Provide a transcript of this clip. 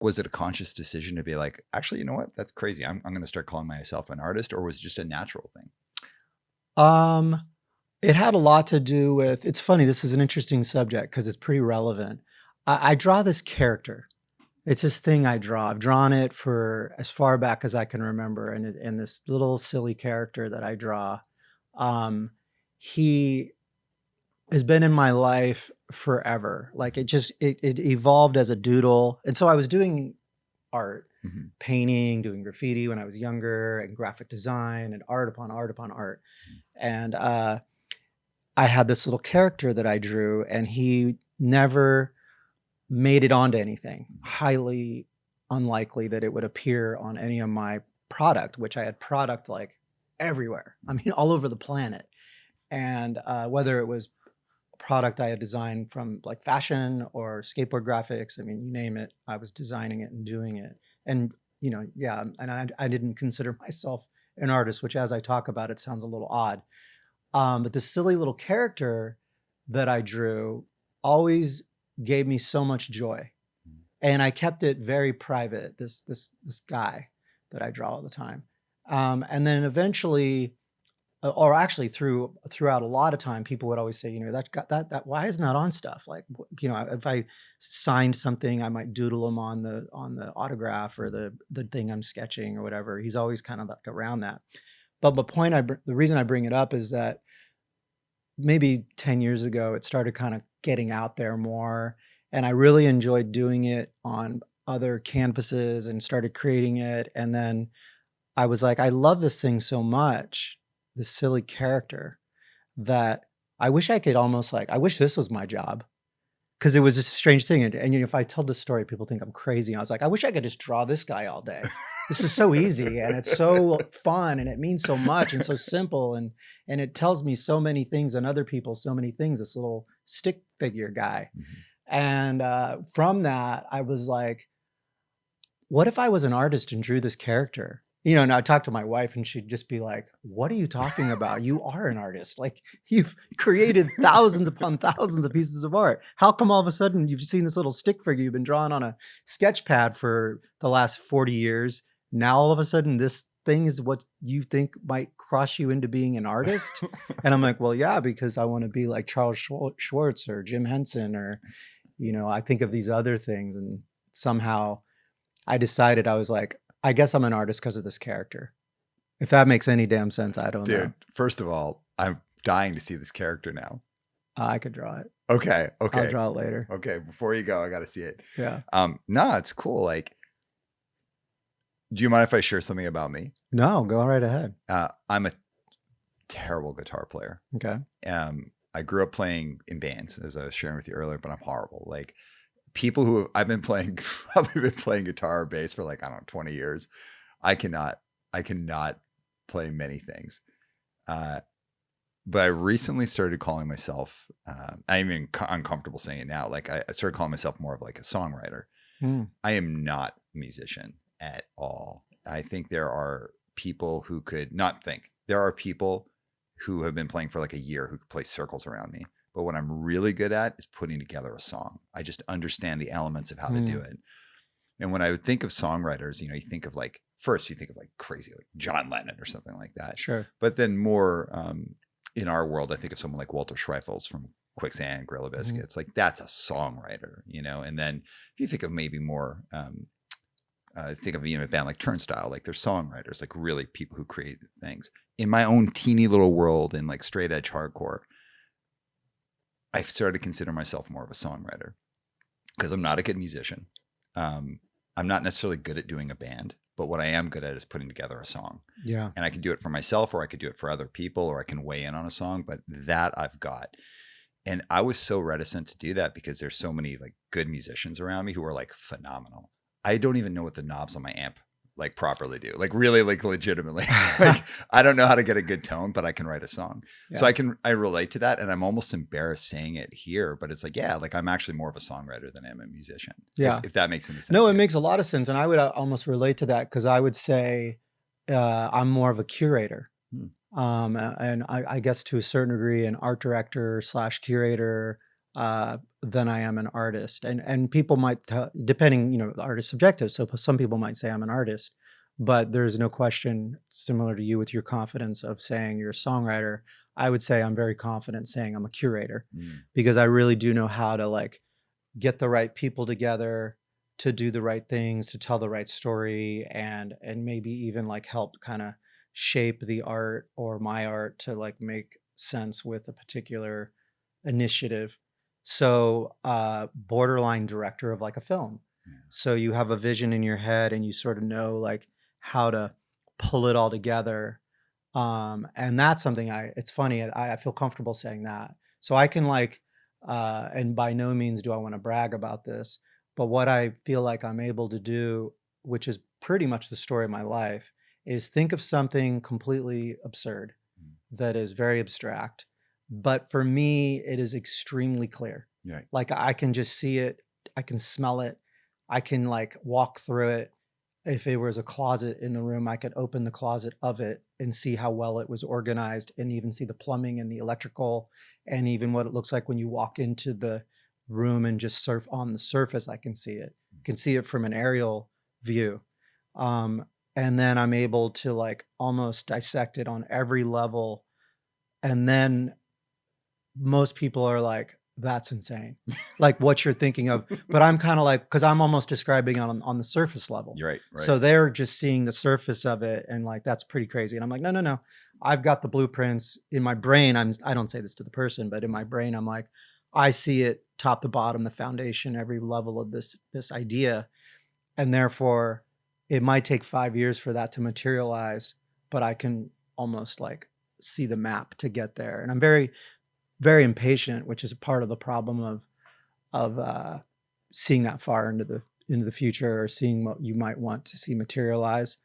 was it a conscious decision to be like, actually, you know what? That's crazy. I'm going to start calling myself an artist, or was it just a natural thing? Um, it had a lot to do with, it's funny, this is an interesting subject because it's pretty relevant. I draw this character. It's this thing I draw. I've drawn it for as far back as I can remember. And this little silly character that I draw, um, he has been in my life forever. Like it evolved as a doodle. And so I was doing art, Mhm. painting, doing graffiti when I was younger, and graphic design and art upon art upon art. And I had this little character that I drew, and he never made it onto anything. Highly unlikely that it would appear on any of my product, which I had product like everywhere. I mean, all over the planet. And whether it was product I had designed from like fashion or skateboard graphics, I mean, you name it, I was designing it and doing it. And, yeah, and I didn't consider myself an artist, which as I talk about it sounds a little odd. But the silly little character that I drew always gave me so much joy, and I kept it very private. This guy that I draw all the time, and then eventually, or actually throughout a lot of time, people would always say, that why isn't that on stuff? Like, if I signed something, I might doodle him on the autograph or the thing I'm sketching or whatever. He's always kind of like around that. But the reason I bring it up is that maybe 10 years ago, it started kind of getting out there more. And I really enjoyed doing it on other canvases and started creating it. And then I was like, I love this thing so much, this silly character, that I wish I could almost I wish this was my job. Because it was a strange thing. And if I tell this story, people think I'm crazy. I was like, I wish I could just draw this guy all day. This is so easy and it's so fun and it means so much and so simple and it tells me so many things and other people so many things. This little stick figure guy, Mhm. and from that I was like, what if I was an artist and drew this character? And I talk to my wife and she'd just be like, what are you talking about? You are an artist. Like, you've created thousands upon thousands of pieces of art. How come all of a sudden you've seen this little stick figure you've been drawing on a sketch pad for the last 40 years? Now all of a sudden this thing is what you think might cross you into being an artist? And I'm like, well, yeah, because I want to be like Charles Schwartz or Jim Henson, or, I think of these other things, and somehow I decided, I was like, I guess I'm an artist because of this character. If that makes any damn sense, I don't know. Dude, first of all, I'm dying to see this character now. I could draw it. Okay. I'll Okay. draw it later. Okay. Before you go, I got to see it. Yeah. No, it's cool. Like, do you mind if I share something about me? No, go right ahead. I'm a terrible guitar player. Okay. I grew up playing in bands, as I was sharing with you earlier, but I'm horrible. Like, people who I've been playing, probably been playing guitar or bass for like, I don't know, 20 years. I cannot play many things. But I recently started calling myself, I'm even uncomfortable saying it now. Like, I started calling myself more of like a songwriter. I am not a musician at all. I think there are people who could not think. There are people who have been playing for like a year who could play circles around me. But what I'm really good at is putting together a song. I just understand the elements of how to do it. And when I would think of songwriters, you think of like, first you think of like crazy, like John Lennon or something like that. Sure. But then more in our world, I think of someone like Walter Schreifels from Quicksand, Gorilla Biscuits. Like, that's a songwriter, And then if you think of maybe more, think of a band like Turnstile, like they're songwriters, like really people who create things. In my own teeny little world, in like straight edge hardcore, I've started to consider myself more of a songwriter because I'm not a good musician. I'm not necessarily good at doing a band, but what I am good at is putting together a song. Yeah. And I can do it for myself, or I could do it for other people, or I can weigh in on a song, but that I've got. And I was so reticent to do that because there's so many like good musicians around me who are like phenomenal. I don't even know what the knobs on my amp like properly do, like really, like legitimately. Like, I don't know how to get a good tone, but I can write a song. Yeah. So I relate to that, and I'm almost embarrassed saying it here, but it's like, yeah, like I'm actually more of a songwriter than I am a musician. Yeah. If that makes any sense. No, it makes a lot of sense. And I would almost relate to that, because I would say I'm more of a curator. And I guess to a certain degree, an art director / curator. than I am an artist. And people might depending, the artist subjective. So some people might say I'm an artist, but there's no question, similar to you with your confidence of saying you're a songwriter, I would say I'm very confident saying I'm a curator, because I really do know how to like get the right people together to do the right things, to tell the right story, and maybe even like help kind of shape the art or my art to like make sense with a particular initiative. So borderline director of like a film. So you have a vision in your head and you sort of know like how to pull it all together. And that's something it's funny, I feel comfortable saying that. So I can like, and by no means do I want to brag about this, but what I feel like I'm able to do, which is pretty much the story of my life, is think of something completely absurd that is very abstract. But for me, it is extremely clear. Right. Like I can just see it, I can smell it, I can like walk through it. If it was a closet in the room, I could open the closet of it and see how well it was organized, and even see the plumbing and the electrical, and even what it looks like when you walk into the room and just surf on the surface. I can see it. Can see it from an aerial view. And then I'm able to like almost dissect it on every level. And then most people are like, that's insane. Like what you're thinking of. But I'm kind of like, because I'm almost describing on the surface level. Right. So they're just seeing the surface of it and like, that's pretty crazy. And I'm like, no. I've got the blueprints in my brain. I don't say this to the person, but in my brain, I'm like, I see it top to bottom, the foundation, every level of this idea. And therefore it might take 5 years for that to materialize, but I can almost like see the map to get there. And I'm very, very impatient, which is a part of the problem of seeing that far into the future, or seeing what you might want to see materialize.